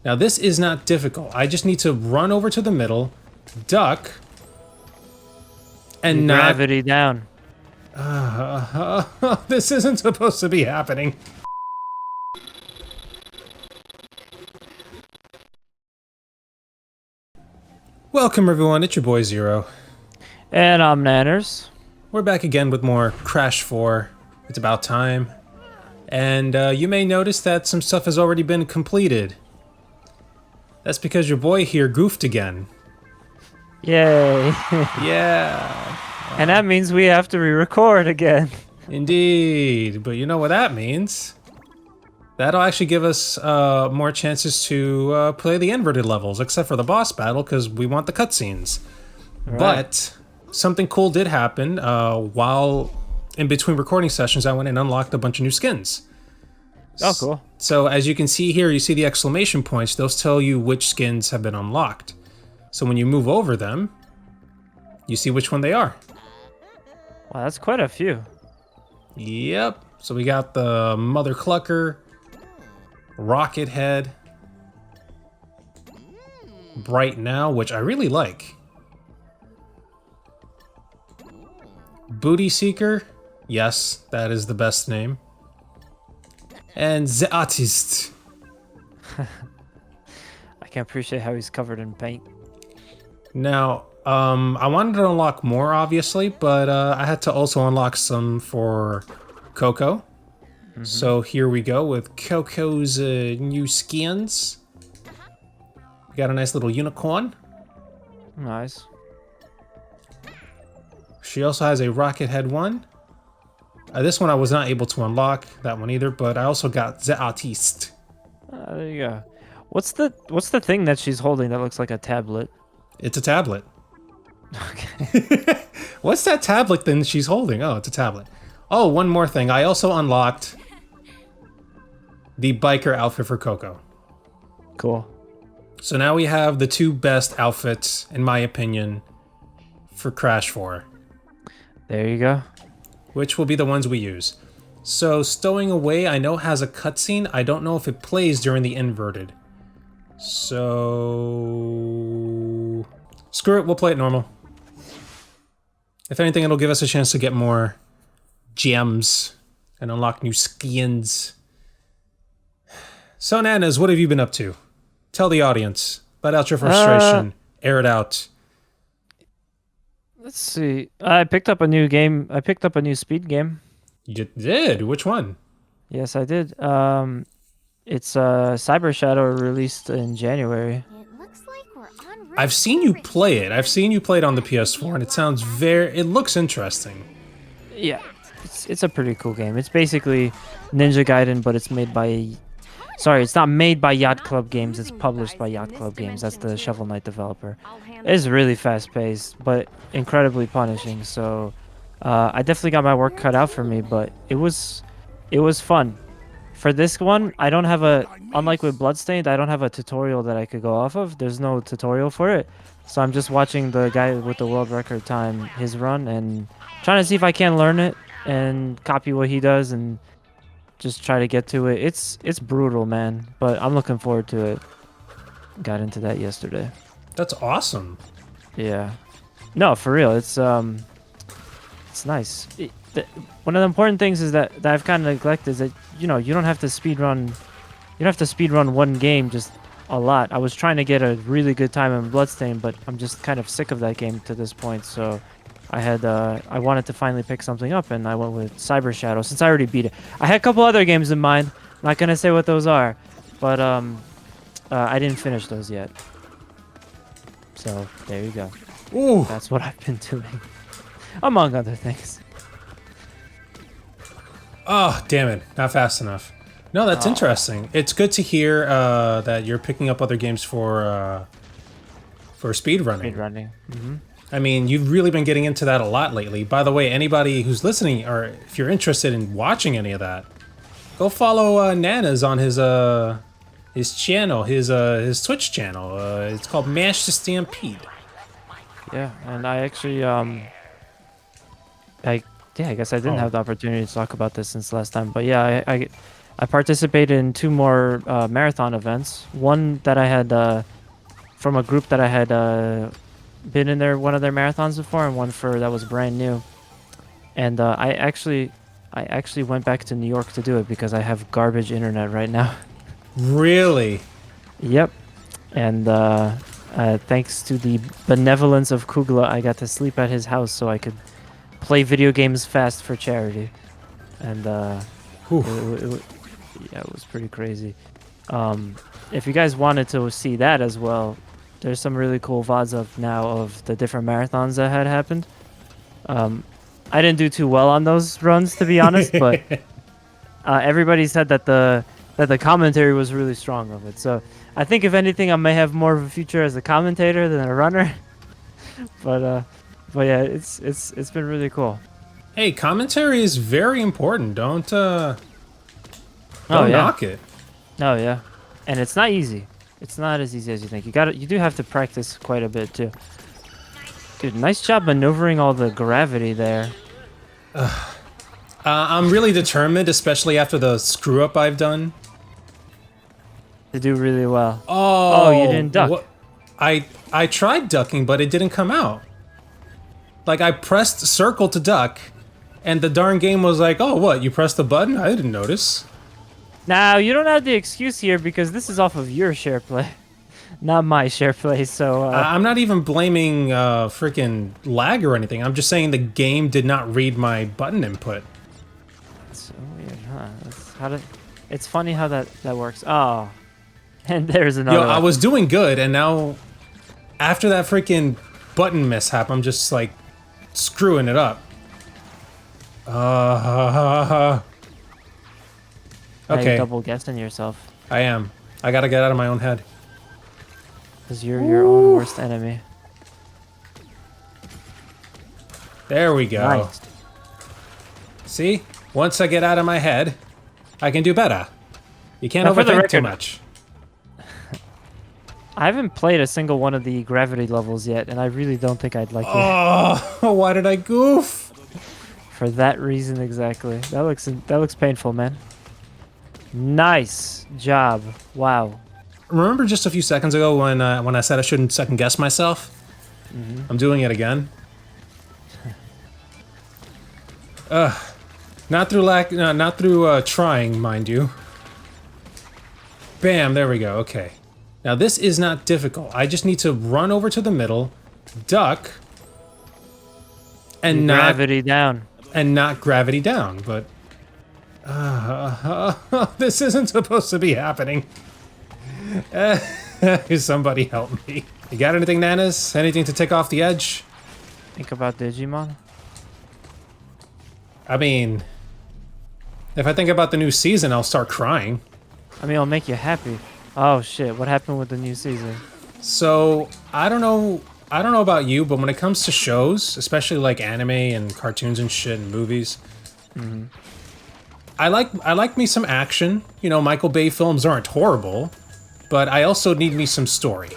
Now this is not difficult. I just need to run over to the middle, duck, and not... Gravity down. This isn't supposed to be happening. Welcome everyone, it's your boy Zero. And I'm Nanners. We're back again with more Crash 4. It's about time. And you may notice that some stuff has already been completed. That's because your boy here goofed again. Yay. Yeah. And that means we have to re-record again. Indeed. But you know what that means? That'll actually give us more chances to play the inverted levels, except for the boss battle, because we want the cutscenes. Right. But something cool did happen while in between recording sessions. I went and unlocked a bunch of new skins. Oh, cool. So as you can see here, you see the exclamation points. Those tell you which skins have been unlocked. So when you move over them, you see which one they are. Wow, that's quite a few. Yep. So we got the Mother Clucker, Rocket Head, Bright Now, which I really like. Booty Seeker, yes, that is the best name. And The Artist. I can appreciate how he's covered in paint. Now, I wanted to unlock more, obviously, but I had to also unlock some for Coco. Mm-hmm. So here we go with Coco's new skins. We got a nice little unicorn. Nice. She also has a Rocket Head one. This one I was not able to unlock, that one either, but I also got The Artist. There you go. What's the thing that she's holding that looks like a tablet? It's a tablet. Okay. What's that tablet thing she's holding? Oh, it's a tablet. Oh, one more thing. I also unlocked the biker outfit for Coco. Cool. So now we have the two best outfits, in my opinion, for Crash 4. There you go. Which will be the ones we use. So Stowing Away, I know has a cutscene. I don't know if it plays during the inverted. So screw it, we'll play it normal. If anything, it'll give us a chance to get more gems and unlock new skins. So Nanners, what have you been up to? Tell the audience. Let out your frustration. Air it out. Let's see. I picked up a new game. I picked up a new speed game. You did? Which one? Yes, I did. It's Cyber Shadow, released in January. It looks like we're on I've seen you play it. I've seen you play it on the PS4, and it sounds it looks interesting. Yeah, it's a pretty cool game. It's basically Ninja Gaiden, but it's made by... Sorry, it's not made by Yacht Club Games. It's published by Yacht Club Games. That's the Shovel Knight developer. It's really fast-paced, but incredibly punishing. So I definitely got my work cut out for me, but it was fun. For this one, I don't have unlike with Bloodstained, I don't have a tutorial that I could go off of. There's no tutorial for it. So I'm just watching the guy with the world record time, his run, and trying to see if I can learn it and copy what he does and just try to get to it. It's brutal, man, but I'm looking forward to it. Got into that yesterday. That's awesome. Yeah. No, for real. It's nice. One of the important things is that I've kind of neglected is that, you know, you don't have to speedrun. You don't have to speedrun one game just a lot. I was trying to get a really good time in Bloodstained, but I'm just kind of sick of that game to this point. So I wanted to finally pick something up, and I went with Cyber Shadow since I already beat it. I had a couple other games in mind. I'm not gonna say what those are, but I didn't finish those yet. So there you go. Ooh. That's what I've been doing, among other things. Oh, damn it. Not fast enough. No, that's interesting. It's good to hear that you're picking up other games for speedrunning. Speedrunning. Mm-hmm. I mean, you've really been getting into that a lot lately. By the way, anybody who's listening, or if you're interested in watching any of that, go follow Nanners on his channel, his Twitch channel. It's called Mash the Stampede. Yeah, and I actually I guess I didn't have the opportunity to talk about this since last time, but yeah, I participated in 2 more marathon events. One that I had from a group that I had been in one of their marathons before, and one that was brand new. And I actually went back to New York to do it because I have garbage internet right now. Really? Yep. And thanks to the benevolence of Kugla, I got to sleep at his house so I could play video games fast for charity. And it was pretty crazy. If you guys wanted to see that as well, there's some really cool VODs up now of the different marathons that had happened. I didn't do too well on those runs, to be honest, but everybody said that the commentary was really strong of it. So I think if anything, I may have more of a future as a commentator than a runner. but yeah, it's been really cool. Hey, commentary is very important. Don't knock it. Oh yeah, and it's not easy. It's not as easy as you think. You do have to practice quite a bit too. Dude, nice job maneuvering all the gravity there. I'm really determined, especially after the screw up I've done. To do really well. Oh, you didn't duck. I tried ducking, but it didn't come out. Like, I pressed circle to duck, and the darn game was like, oh, what, you pressed the button? I didn't notice. Now, you don't have the excuse here because this is off of your share play, not my share play, so... I'm not even blaming freaking lag or anything. I'm just saying the game did not read my button input. That's so weird, huh? It's funny how that works. Oh, and there's another Yo, I was doing good, and now, after that freaking button mishap, I'm just, like, screwing it up. Okay. Double guessing yourself. I am. I gotta get out of my own head. Because you're your own worst enemy. There we go. Nice. See? Once I get out of my head, I can do better. You can't Now, for the overthink too record, much. I haven't played a single one of the gravity levels yet, and I really don't think I'd like it. Oh, why did I goof? For that reason exactly. That looks painful, man. Nice job. Wow. Remember just a few seconds ago when I said I shouldn't second guess myself? Mm-hmm. I'm doing it again. Not through trying, mind you. Bam, there we go. Okay. Now this is not difficult. I just need to run over to the middle, duck, and gravity down. And not gravity down, but this isn't supposed to be happening. Somebody help me. You got anything, Nanners? Anything to take off the edge? Think about Digimon? I mean, if I think about the new season, I'll start crying. I mean, it'll make you happy. Oh shit, what happened with the new season? So, I don't know about you, but when it comes to shows, especially like anime and cartoons and shit and movies, I like me some action. You know, Michael Bay films aren't horrible, but I also need me some story.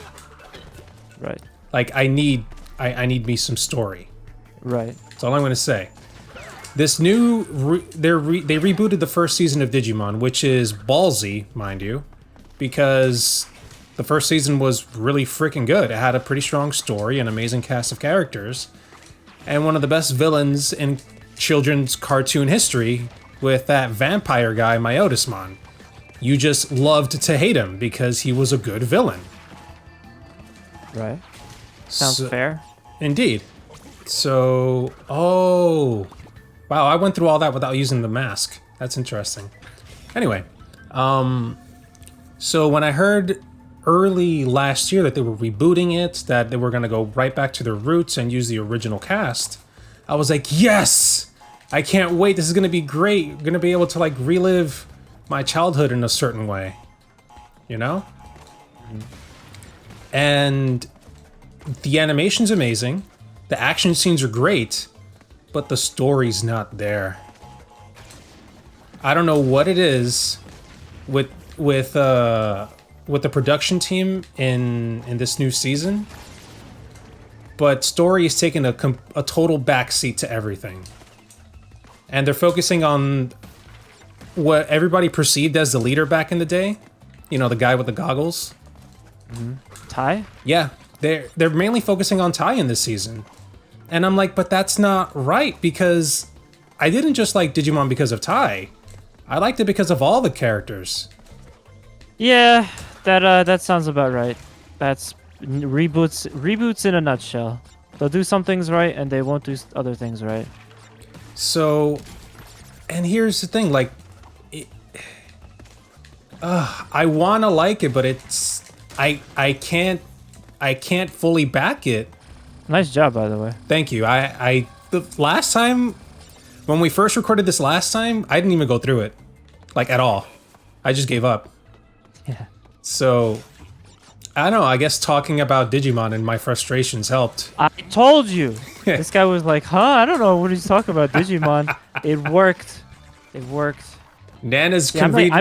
Right. Like I need me some story. Right. That's all I'm gonna say. This new they rebooted the first season of Digimon, which is ballsy, mind you, because the first season was really freaking good. It had a pretty strong story, an amazing cast of characters, and one of the best villains in children's cartoon history with that vampire guy, Myotismon. You just loved to hate him because he was a good villain. Right. Sounds fair. Indeed. So, oh, wow, I went through all that without using the mask. That's interesting. Anyway, so when I heard early last year that they were rebooting it, that they were going to go right back to their roots and use the original cast, I was like, yes! I can't wait, this is going to be great. I'm going to be able to, like, relive my childhood in a certain way. You know? And the animation's amazing. The action scenes are great, but the story's not there. I don't know what it is with the production team in this new season, but story is taking a total backseat to everything. And they're focusing on what everybody perceived as the leader back in the day. You know, the guy with the goggles. Ty? Yeah, they're mainly focusing on Ty in this season. And I'm like, but that's not right, because I didn't just like Digimon because of Ty. I liked it because of all the characters. Yeah, that sounds about right. That's reboots in a nutshell. They'll do some things right, and they won't do other things right. So, and here's the thing, like, I wanna like it, but it's I can't fully back it. Nice job, by the way. Thank you. The last time when we first recorded this last time, I didn't even go through it, like, at all. I just gave up. Yeah. So, I don't know, I guess talking about Digimon and my frustrations helped. I told you. This guy was like, huh? I don't know what he's talking about, Digimon. It worked. It worked. Nanners Yeah, can read.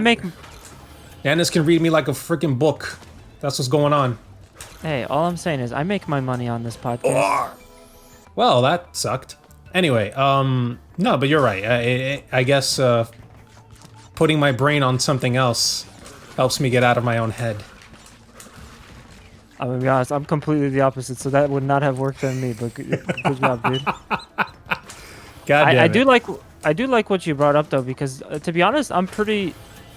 Nanners can read me like a freaking book. That's what's going on. Hey, all I'm saying is I make my money on this podcast. Well, that sucked. Anyway, no, but you're right. I guess putting my brain on something else helps me get out of my own head. I'm gonna be honest, I'm completely the opposite, so that would not have worked on me. But good job, dude. God damn I it. do like what you brought up though, because to be honest, I'm pretty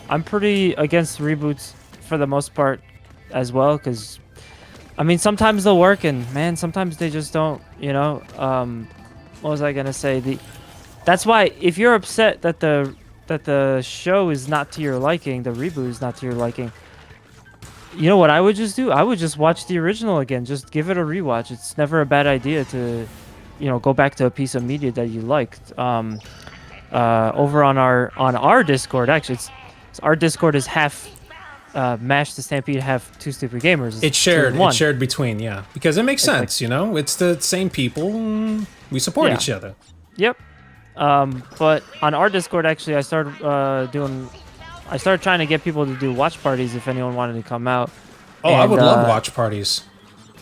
against reboots for the most part as well. Because I mean, sometimes they'll work, and man, sometimes they just don't. You know, what was I gonna say? That's why if you're upset that the show is not to your liking, the reboot is not to your liking. You know what I would just do? I would just watch the original again. Just give it a rewatch. It's never a bad idea to, you know, go back to a piece of media that you liked. Over on our Discord, actually, our Discord is half Mash the Stampede, half TooStupidGamerz. It's shared between, yeah, because it makes sense. Like, you know, it's the same people. We support each other. Yep. But on our Discord, actually, I started trying to get people to do watch parties if anyone wanted to come out. Oh, I would love watch parties.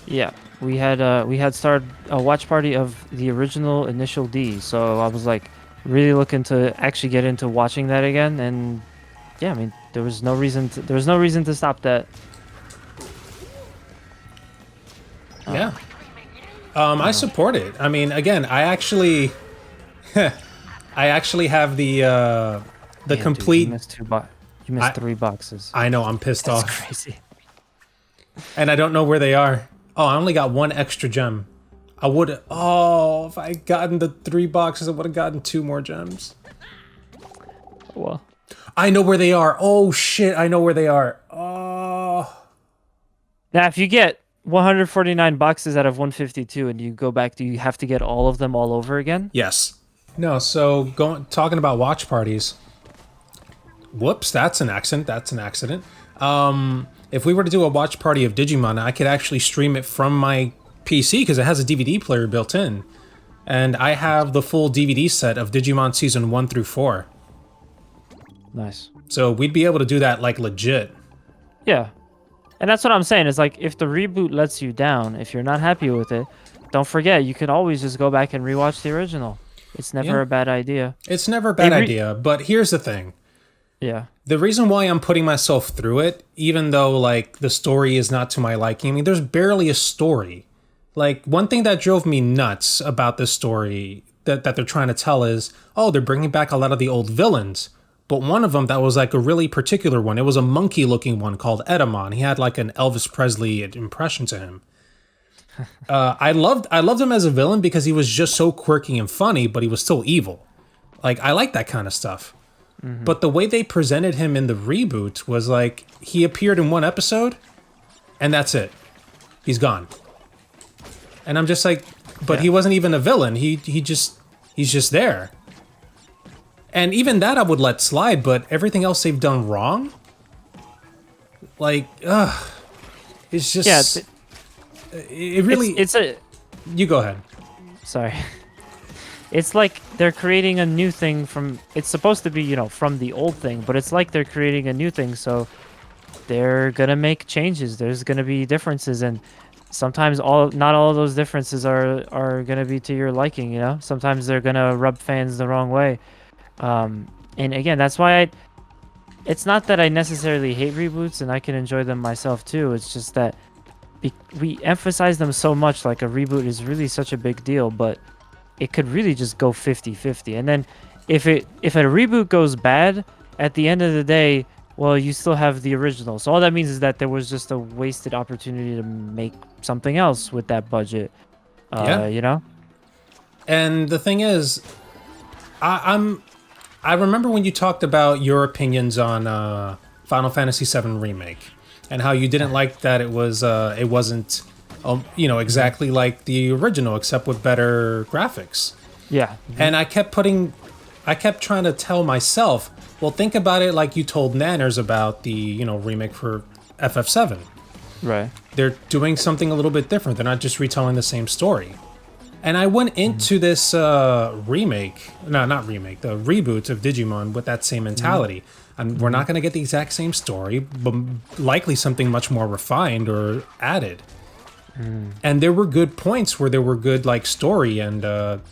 Yeah, we had started a watch party of the original Initial D, so I was like really looking to actually get into watching that again, and yeah, I mean there was no reason to stop that. Yeah. I support it. I mean, again, I actually have the Damn, complete. Dude, you missed 3 boxes. I know, I'm pissed That's off. crazy. And I don't know where they are. Oh, I only got 1 extra gem. I would. Oh, if I had gotten the 3 boxes, I would have gotten 2 more gems. Well, I know where they are. Oh shit, I know where they are. Oh. now if you get 149 boxes out of 152 and you go back, do you have to get all of them all over again? Yes. No, so talking about watch parties. Whoops, that's an accident. If we were to do a watch party of Digimon, I could actually stream it from my PC because it has a DVD player built in. And I have the full DVD set of Digimon Season 1 through 4. Nice. So we'd be able to do that, like, legit. Yeah. And that's what I'm saying, is like, if the reboot lets you down, if you're not happy with it, don't forget, you can always just go back and rewatch the original. It's never a bad idea. It's never a bad idea, but here's the thing. Yeah. The reason why I'm putting myself through it, even though, like, the story is not to my liking, I mean, there's barely a story. Like, one thing that drove me nuts about this story that they're trying to tell is, oh, they're bringing back a lot of the old villains. But one of them that was, like, a really particular one, it was a monkey-looking one called Edamon. He had, like, an Elvis Presley impression to him. I loved him as a villain because he was just so quirky and funny, but he was still evil. Like, I like that kind of stuff. Mm-hmm. But the way they presented him in the reboot was like, he appeared in 1 episode, and that's it. He's gone. And I'm just like, but he wasn't even a villain. He's just there. And even that I would let slide, but everything else they've done wrong, like, it's just... Yeah, it really... It's a... You go ahead. Sorry. It's like they're creating a new thing from... It's supposed to be, you know, from the old thing, but it's like they're creating a new thing, so they're gonna make changes. There's gonna be differences, and sometimes not all of those differences are gonna be to your liking, you know? Sometimes they're gonna rub fans the wrong way. And again, that's why it's not that I necessarily hate reboots, and I can enjoy them myself too. It's just that we emphasize them so much, like a reboot is really such a big deal, but it could really just go 50-50. And then if a reboot goes bad, at the end of the day, well, you still have the original. So all that means is that there was just a wasted opportunity to make something else with that budget. Yeah. You know? And the thing is, I remember when you talked about your opinions on Final Fantasy VII Remake and how you didn't like that it wasn't exactly like the original except with better graphics. Yeah. And I kept trying to tell myself, well, think about it like you told Nanners about the remake for FF7. Right. They're doing something a little bit different. They're not just retelling the same story. And I went into this the reboot of Digimon with that same mentality. And we're not going to get the exact same story, but likely something much more refined or added. And there were good points where there were good like story and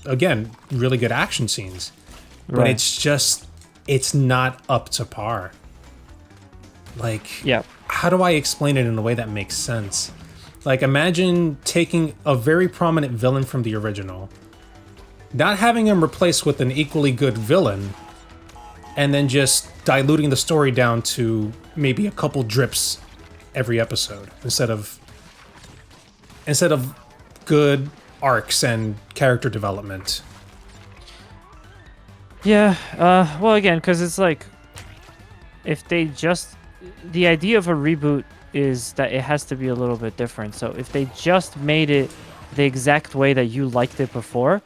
again, really good action scenes. But it's not up to par. Like, yeah. How do I explain it in a way that makes sense? Like, imagine taking a very prominent villain from the original, not having him replaced with an equally good villain, and then just diluting the story down to maybe a couple drips every episode instead of good arcs and character development. Yeah, well, again, because it's like, if they just... The idea of a reboot is that it has to be a little bit different. So if they just made it the exact way that you liked it before,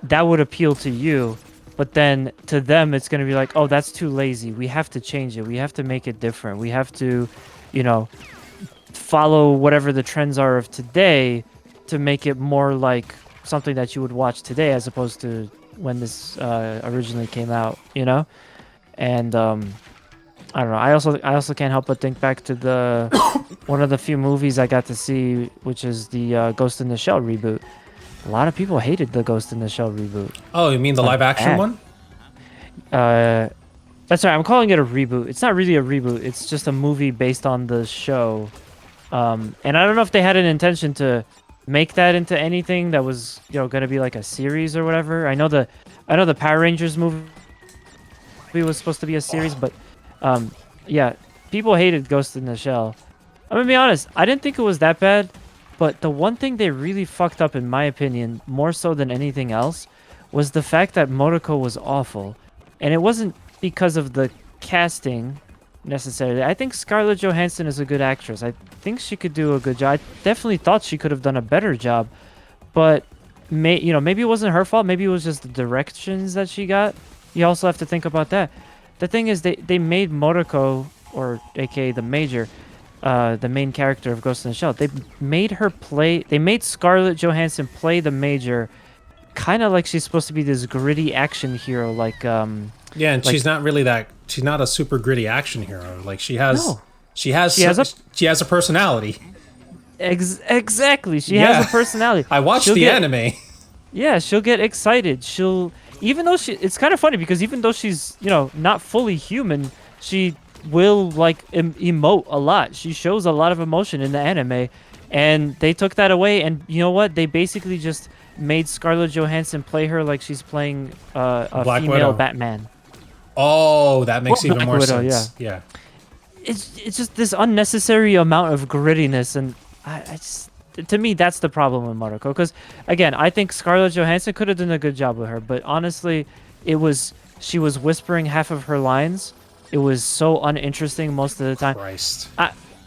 that would appeal to you. But then to them, it's going to be like, oh, that's too lazy. We have to change it. We have to make it different. We have to, follow whatever the trends are of today to make it more like something that you would watch today as opposed to when this originally came out, And I don't know. I also can't help but think back to the one of the few movies I got to see, which is the Ghost in the Shell reboot. A lot of people hated the Ghost in the Shell reboot. Oh, you mean the live action one? That's right. I'm calling it a reboot. It's not really a reboot. It's just a movie based on the show. And I don't know if they had an intention to make that into anything that was, going to be like a series or whatever. I know the Power Rangers movie was supposed to be a series, but yeah, people hated Ghost in the Shell. I'm gonna be honest, I didn't think it was that bad, but the one thing they really fucked up, in my opinion, more so than anything else, was the fact that Motoko was awful. And it wasn't because of the casting, necessarily. I think Scarlett Johansson is a good actress. I think she could do a good job. I definitely thought she could have done a better job, but maybe it wasn't her fault. Maybe it was just the directions that she got. You also have to think about that. The thing is, they made Motoko, or aka the Major, the main character of Ghost in the Shell. They made Scarlett Johansson play the Major, kind of like she's supposed to be this gritty action hero, like yeah, and she's not really that. She's not a super gritty action hero. Like she has a personality. Exactly, she has a personality. I watched the anime. Yeah, she'll get excited. Even though it's kind of funny because even though she's, not fully human, she will like emote a lot. She shows a lot of emotion in the anime, and they took that away. And you know what? They basically just made Scarlett Johansson play her like she's playing a Black female Widow. Batman. Oh, that makes even Black more Widow, sense. Yeah. It's just this unnecessary amount of grittiness, and to me, that's the problem with Motoko. Because, again, I think Scarlett Johansson could have done a good job with her. But honestly, she was whispering half of her lines. It was so uninteresting most of the time. Christ.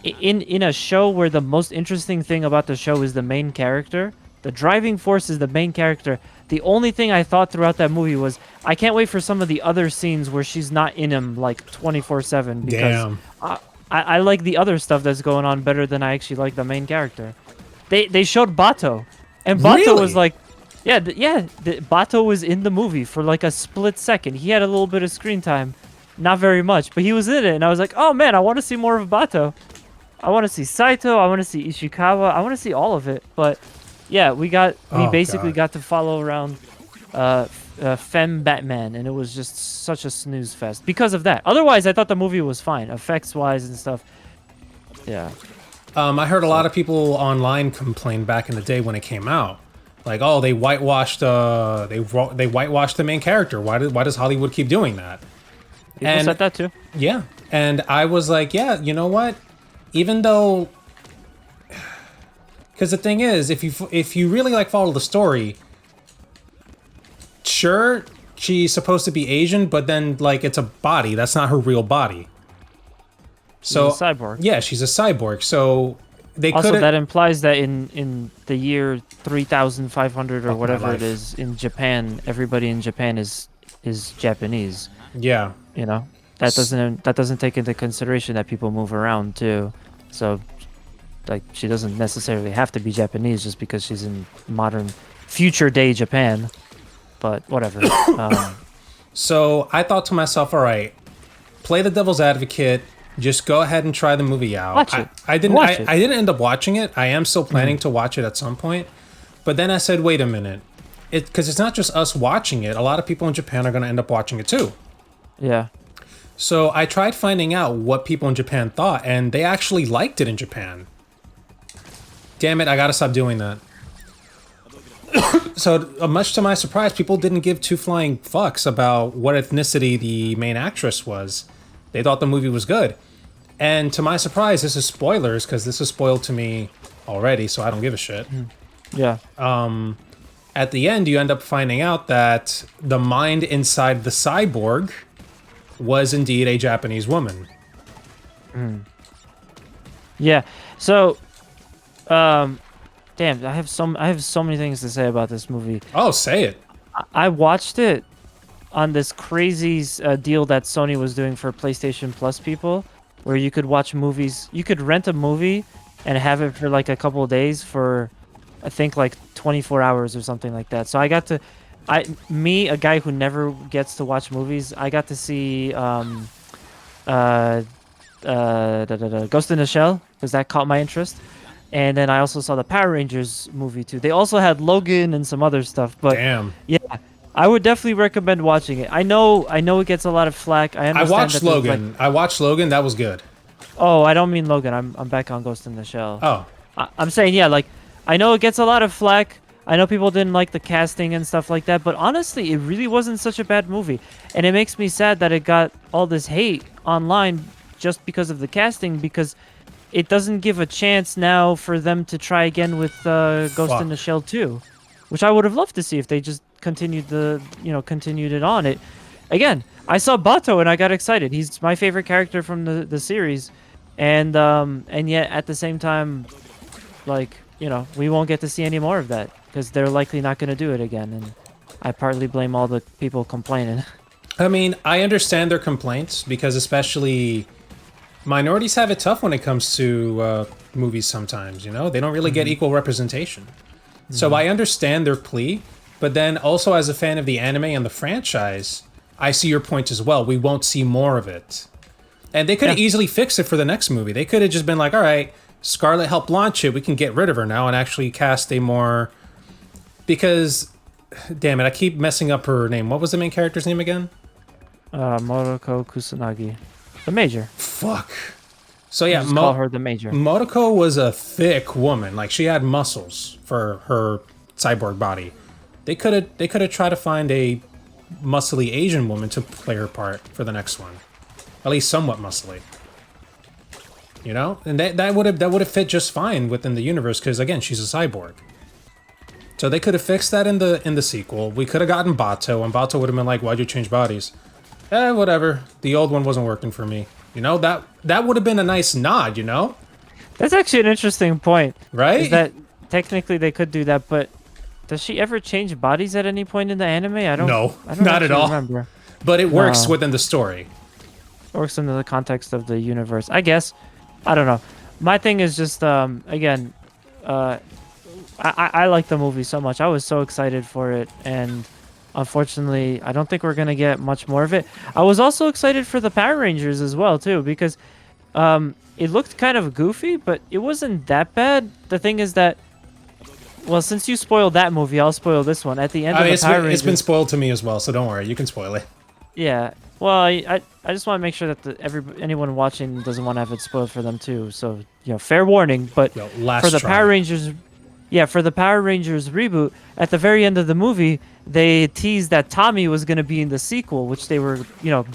In a show where the most interesting thing about the show is the main character, the driving force is the main character, the only thing I thought throughout that movie was, I can't wait for some of the other scenes where she's not in him like 24/7. Because I like the other stuff that's going on better than I actually like the main character. They showed Bato, and Bato was like, Bato was in the movie for like a split second. He had a little bit of screen time, not very much, but he was in it, and I was like, oh man, I want to see more of Bato. I want to see Saito, I want to see Ishikawa, I want to see all of it. But yeah, we basically got to follow around Femme Batman, and it was just such a snooze fest because of that. Otherwise, I thought the movie was fine, effects-wise and stuff. Yeah. I heard a lot of people online complain back in the day when it came out, like, oh, they whitewashed they whitewashed the main character. Why does Hollywood keep doing that? People said that too. Yeah, and I was like, yeah, you know what? Even though, because the thing is, if you really like follow the story, sure, she's supposed to be Asian, but then like it's a body. That's not her real body. So She's a cyborg. Yeah, she's a cyborg. So they could Also, that implies that in the year 3,500 or whatever it is in Japan, everybody in Japan is Japanese. Yeah. You know, that doesn't take into consideration that people move around too. So, like, she doesn't necessarily have to be Japanese just because she's in modern, future day Japan. But whatever. So I thought to myself, all right, play the devil's advocate. Just go ahead and try the movie out. Watch it. I didn't end up watching it. I am still planning to watch it at some point. But then I said, wait a minute. Because it's not just us watching it. A lot of people in Japan are going to end up watching it too. Yeah. So I tried finding out what people in Japan thought, and they actually liked it in Japan. Damn it, I gotta stop doing that. So, much to my surprise, people didn't give two flying fucks about what ethnicity the main actress was. They thought the movie was good. And to my surprise, this is spoilers, because this is spoiled to me already, so I don't give a shit. Yeah. At the end, you end up finding out that the mind inside the cyborg was indeed a Japanese woman. Yeah. So, damn, I have so many things to say about this movie. Oh, say it. I watched it on this crazy deal that Sony was doing for PlayStation Plus people, where you could watch movies. You could rent a movie and have it for like a couple of days for, I think, like 24 hours or something like that. So I got to, a guy who never gets to watch movies, I got to see Ghost in the Shell, because that caught my interest. And then I also saw the Power Rangers movie too. They also had Logan and some other stuff. But damn. Yeah, I would definitely recommend watching it. I know it gets a lot of flack. I watched Logan. I watched Logan. That was good. Oh, I don't mean Logan. I'm back on Ghost in the Shell. Oh. I'm saying, yeah, like, I know it gets a lot of flack. I know people didn't like the casting and stuff like that, but honestly, it really wasn't such a bad movie. And it makes me sad that it got all this hate online just because of the casting, because it doesn't give a chance now for them to try again with Ghost in the Shell 2, which I would have loved to see if they just continued it on. It again, I saw Bato and I got excited. He's my favorite character from the series, and yet at the same time, like, we won't get to see any more of that because they're likely not going to do it again. And I partly blame all the people complaining. I mean, I understand their complaints because especially minorities have it tough when it comes to movies sometimes, they don't really get equal representation. So I understand their plea, but then also as a fan of the anime and the franchise, I see your point as well. We won't see more of it. And they could have easily fixed it for the next movie. They could have just been like, all right, Scarlett helped launch it. We can get rid of her now and actually cast a more... Because, damn it, I keep messing up her name. What was the main character's name again? Moriko Kusanagi. The Major. Fuck. So yeah, call her the Major. Moriko was a thick woman. Like, she had muscles for her cyborg body. They could have tried to find a muscly Asian woman to play her part for the next one. At least somewhat muscly. And that would have fit just fine within the universe because again, she's a cyborg. So they could have fixed that in the sequel. We could have gotten Bato, and Bato would have been like, "Why'd you change bodies?" Whatever. The old one wasn't working for me. That would have been a nice nod. That's actually an interesting point, right? Is that technically they could do that, but does she ever change bodies at any point in the anime? I don't. No, I don't not at all. Remember. But it works within the story. Works in the context of the universe, I guess. I don't know. My thing is just again, I like the movie so much. I was so excited for it, and unfortunately, I don't think we're gonna get much more of it. I was also excited for the Power Rangers as well too, because it looked kind of goofy, but it wasn't that bad. The thing is that Well, since you spoiled that movie, I'll spoil this one. At the end I of mean, the Power it's been Rangers, spoiled to me as well, so don't worry. You can spoil it. yeah. Well, I just want to make sure that anyone watching doesn't want to have it spoiled for them too. So fair warning. But Yo, last for the try. Power Rangers, yeah, for the Power Rangers reboot, at the very end of the movie, they teased that Tommy was going to be in the sequel, which they were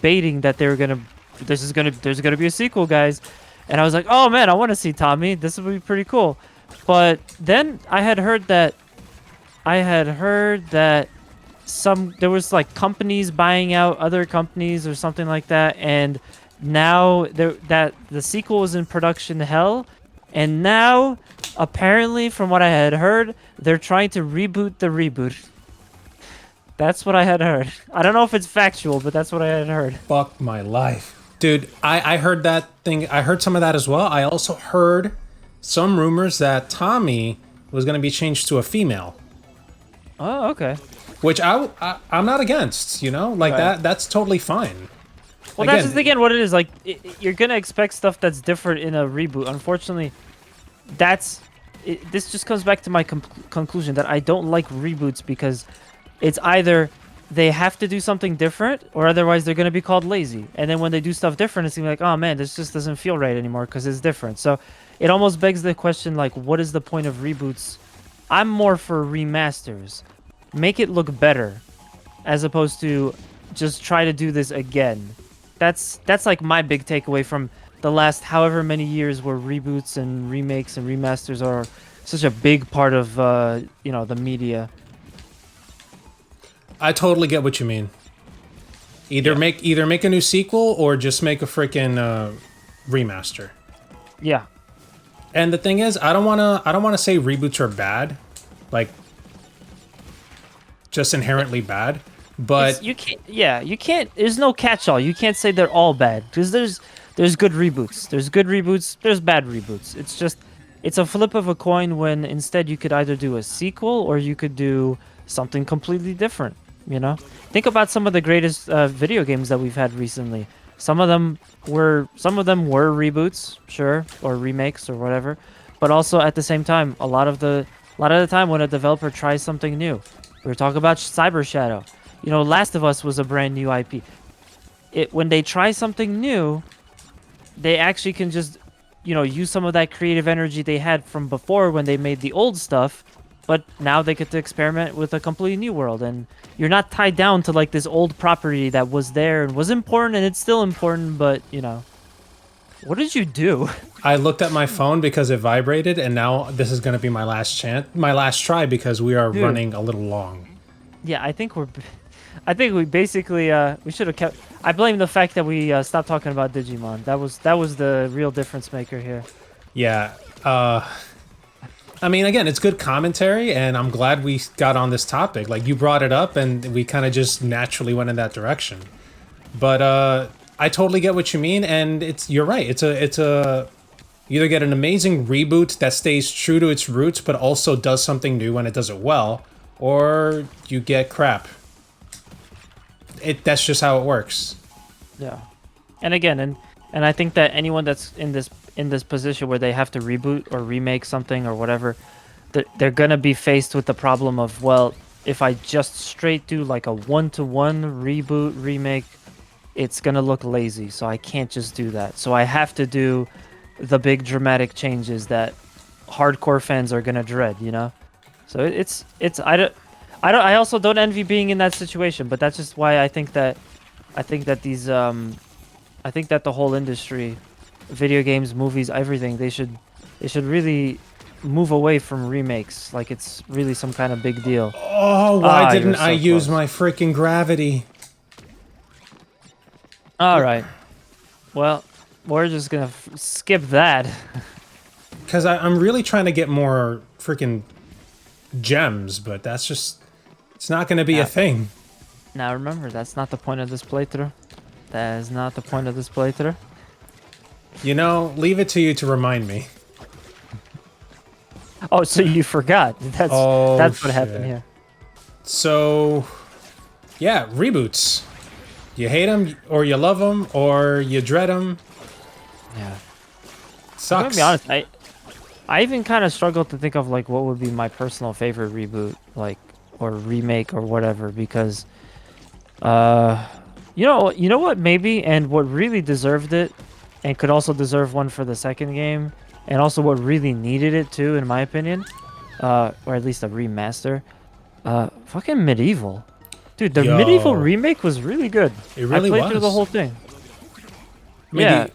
baiting that they were going to. There's gonna be a sequel, guys. And I was like, oh man, I want to see Tommy. This would be pretty cool. But then I had heard that there was like companies buying out other companies or something like that, and now that the sequel was in production hell, and now apparently from what I had heard, they're trying to reboot the reboot. That's what I had heard. I don't know if it's factual, but that's what I had heard. Fuck my life. Dude, I heard that thing. I heard some of that as well. I also heard some rumors that Tommy was going to be changed to a female. Oh, okay. Which I'm not against, Like Right. that's totally fine. Well, that's just again what it is. Like, you're gonna expect stuff that's different in a reboot. Unfortunately, this just comes back to my conclusion that I don't like reboots because it's either they have to do something different or otherwise they're gonna be called lazy. And then when they do stuff different, it's gonna be like, oh man, this just doesn't feel right anymore because it's different. So it almost begs the question, like, what is the point of reboots? I'm more for remasters. Make it look better, as opposed to just try to do this again. That's like my big takeaway from the last however many years where reboots and remakes and remasters are such a big part of the media. I totally get what you mean. Either make a new sequel or just make a freaking remaster. Yeah. And the thing is, I don't wanna say reboots are bad, like just inherently bad. But you can't. There's no catch-all. You can't say they're all bad because there's good reboots. There's good reboots. There's bad reboots. It's a flip of a coin when instead you could either do a sequel or you could do something completely different. Think about some of the greatest video games that we've had recently. Some of them were reboots, sure, or remakes or whatever, but also at the same time, a lot of the time when a developer tries something new. We were talking about Cyber Shadow. Last of Us was a brand new IP. When they try something new, they actually can just, use some of that creative energy they had from before when they made the old stuff, but now they get to experiment with a completely new world, and you're not tied down to like this old property that was there and was important and it's still important, but what did you do? I looked at my phone because it vibrated, and now this is going to be my last try because we are running a little long. Yeah, I think we basically we should have kept. I blame the fact that we stopped talking about Digimon. That was the real difference maker here. Yeah. I mean, again, it's good commentary, and I'm glad we got on this topic. Like, you brought it up, and we kind of just naturally went in that direction. But I totally get what you mean, and you're right. It's a you either get an amazing reboot that stays true to its roots, but also does something new when it does it well, or you get crap. That's just how it works. Yeah, and again, and I think that anyone that's in this position where they have to reboot or remake something or whatever, they're gonna be faced with the problem of, well, if I just straight do like a one-to-one reboot remake, it's gonna look lazy. So I can't just do that. So I have to do the big dramatic changes that hardcore fans are gonna dread. So I also don't envy being in that situation, but that's just why I think that the whole industry, video games, movies, everything, they should really move away from remakes like it's really some kind of big deal. Oh, why didn't so I use close. my freaking gravity? All right. Well, we're just gonna skip that. Because I'm really trying to get more freaking gems, but it's not going to be a thing. Now remember, that's not the point of this playthrough. That is not the point of this playthrough. Leave it to you to remind me. Oh, so you forgot. That's what happened here. So, yeah, reboots. You hate them, or you love them, or you dread them. Yeah. Sucks. I'm gonna be honest. I even kind of struggled to think of like what would be my personal favorite reboot, like or remake or whatever, because you know what maybe, and what really deserved it, and could also deserve one for the second game, and also what really needed it too, in my opinion, or at least a remaster. Fucking AmIEviL. Dude, the Yo. AmIEviL remake was really good. It really I played through the was. whole thing. Maybe, Yeah.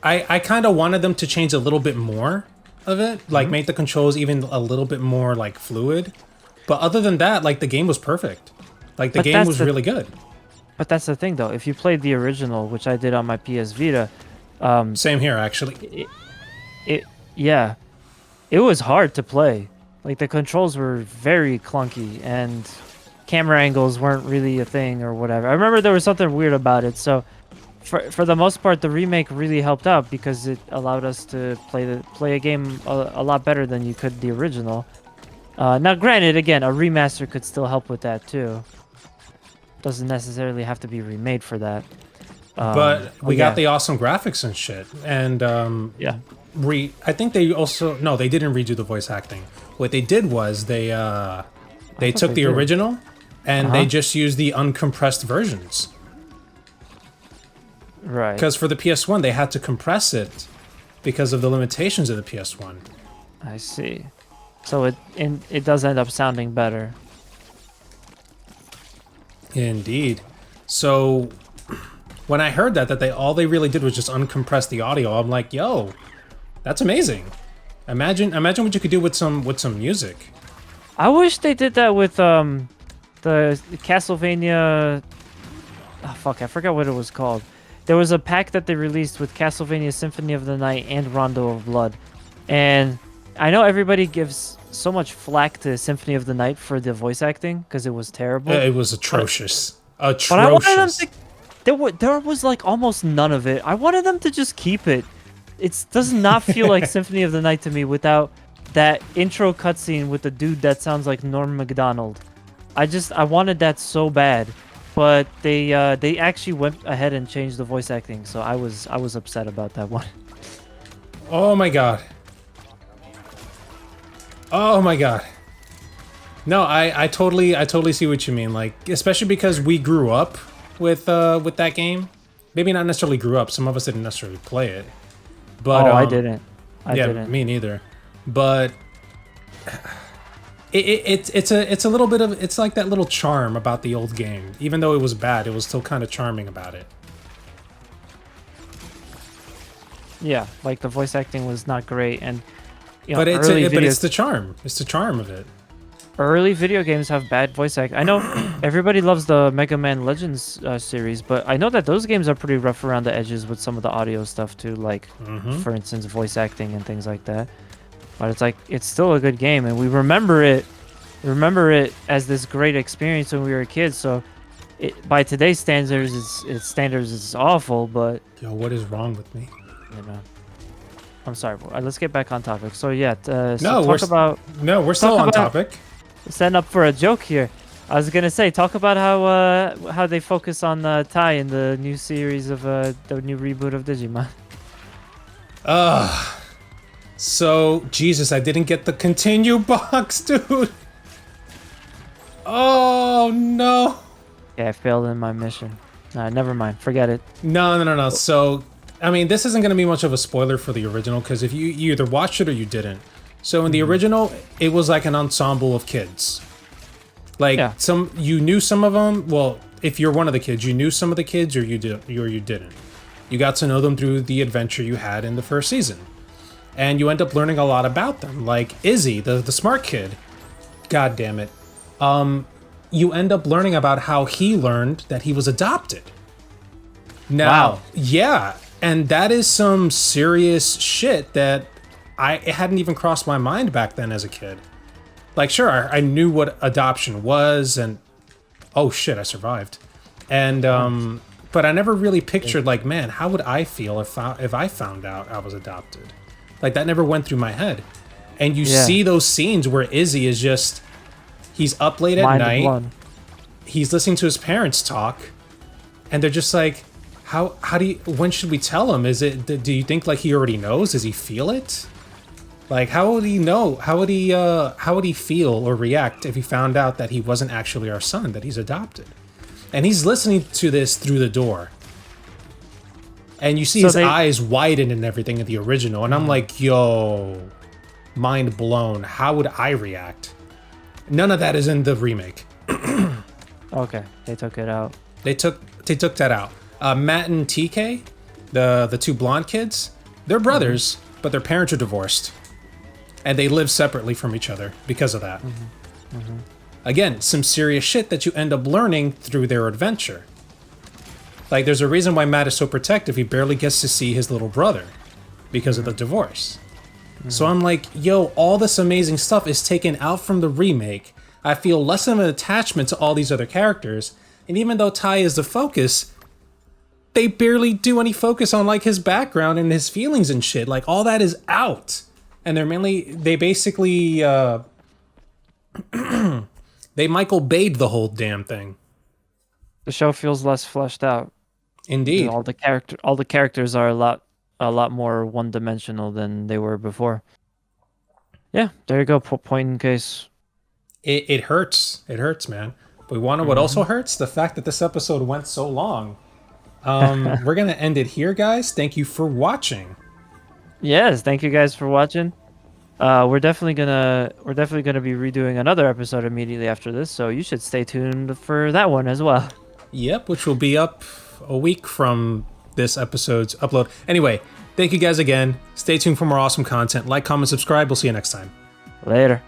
I kind of wanted them to change a little bit more of it, like make the controls even a little bit more like fluid. But other than that, like the game was perfect. Like the But game that's was the- really good. But that's the thing, though. If you played the original, which I did on my PS Vita, Same here, actually. yeah, it was hard to play. Like the controls were very clunky, and camera angles weren't really a thing or whatever. I remember there was something weird about it. So, for the most part, the remake really helped out because it allowed us to play a game a lot better than you could the original. Now, granted, again, a remaster could still help with that too. Doesn't necessarily have to be remade for that. But we yeah. got the awesome graphics and shit. And Yeah. I think they also they didn't redo the voice acting. What they did was they thought took they the did. original and Uh-huh. they just used the uncompressed versions. Right. Because for the PS1 they had to compress it because of the limitations of the PS1. I see. So it does end up sounding better. Indeed. So when I heard that all they really did was just uncompress the audio, I'm like, yo, that's amazing. Imagine what you could do with some music. I wish they did that with the Castlevania. Oh, fuck, I forgot what it was called. There was a pack that they released with Castlevania Symphony of the Night and Rondo of Blood, and I know everybody gives so much flack to Symphony of the Night for the voice acting because it was terrible. It was atrocious. But I wanted them Atrocious. to. There was like almost none of it. I wanted them to just keep it. It does not feel like Symphony of the Night to me without that intro cutscene with the dude that sounds like Norm Macdonald. I wanted that so bad, but they actually went ahead and changed the voice acting. So I was upset about that one. Oh my god. Oh my god. No, I totally see what you mean. Like, especially because we grew up with that game. Maybe not necessarily grew up. Some of us didn't necessarily play it. But I didn't. I yeah, didn't. me neither. But it's a little bit of, it's like that little charm about the old game. Even though it was bad, it was still kind of charming about it. Yeah, like the voice acting was not great, and you know, But early video it's the charm. It's the charm of it. early video games have bad voice acting. I know everybody loves the Mega Man Legends series, but I know that those games are pretty rough around the edges with some of the audio stuff too, like for instance voice acting and things like that. But it's like it's still a good game, and we remember it as this great experience when we were kids. So by today's standards, it's awful, but Yo, what is wrong with me? you know. I'm sorry. Let's get back on topic. So yeah, so No, talk about we're still on about- topic. setting up for a joke here. I was gonna say, talk about how they focus on Tai in the new series of the new reboot of Digimon. So, Jesus, I didn't get the continue box, dude. Oh, no. Yeah, I failed in my mission. Never mind. Forget it. No. So, I mean, this isn't going to be much of a spoiler for the original, because if you either watched it or you didn't. So, in the original, it was like an ensemble of kids. Like, Yeah. you knew some of them. Well, if you're one of the kids, you knew some of the kids, or you didn't. You got to know them through the adventure you had in the first season. And you end up learning a lot about them. Like Izzy, the smart kid. God damn it. You end up learning about how he learned that he was adopted. Now, Wow. yeah, and that is some serious shit that it hadn't even crossed my mind back then as a kid. Like, sure, I knew what adoption was, and oh shit, I survived. And but I never really pictured, like, man, how would I feel if I found out I was adopted? Like, that never went through my head. And you Yeah. see those scenes where Izzy is just, he's up late at Mind night, blown. he's listening to his parents talk, and they're just like, when should we tell him? Do you think like he already knows? Does he feel it? Like, how would he know? How would he feel or react if he found out that he wasn't actually our son, that he's adopted? And he's listening to this through the door. And you see his eyes widen and everything in the original, and I'm like, yo, mind blown. How would I react? None of that is in the remake. Okay, they took it out. They took that out. Matt and TK, the two blonde kids, they're brothers, but their parents are divorced. And they live separately from each other because of that. Again, some serious shit that you end up learning through their adventure. Like, there's a reason why Matt is so protective. He barely gets to see his little brother because of the divorce. So I'm like, yo, all this amazing stuff is taken out from the remake. I feel less of an attachment to all these other characters. And even though Ty is the focus, they barely do any focus on, like, his background and his feelings and shit. Like, all that is out. And they basically, they Michael Bay'd the whole damn thing. The show feels less fleshed out. Indeed. All the characters are a lot more one-dimensional than they were before. Yeah, there you go. Point in case. It hurts. It hurts, man. But what also hurts? The fact that this episode went so long. We're gonna end it here, guys. Thank you for watching. Yes, thank you guys for watching. We're definitely gonna be redoing another episode immediately after this, so you should stay tuned for that one as well. Yep, which will be up a week from this episode's upload. Anyway, thank you guys again. Stay tuned for more awesome content. Like, comment, subscribe. We'll see you next time. Later.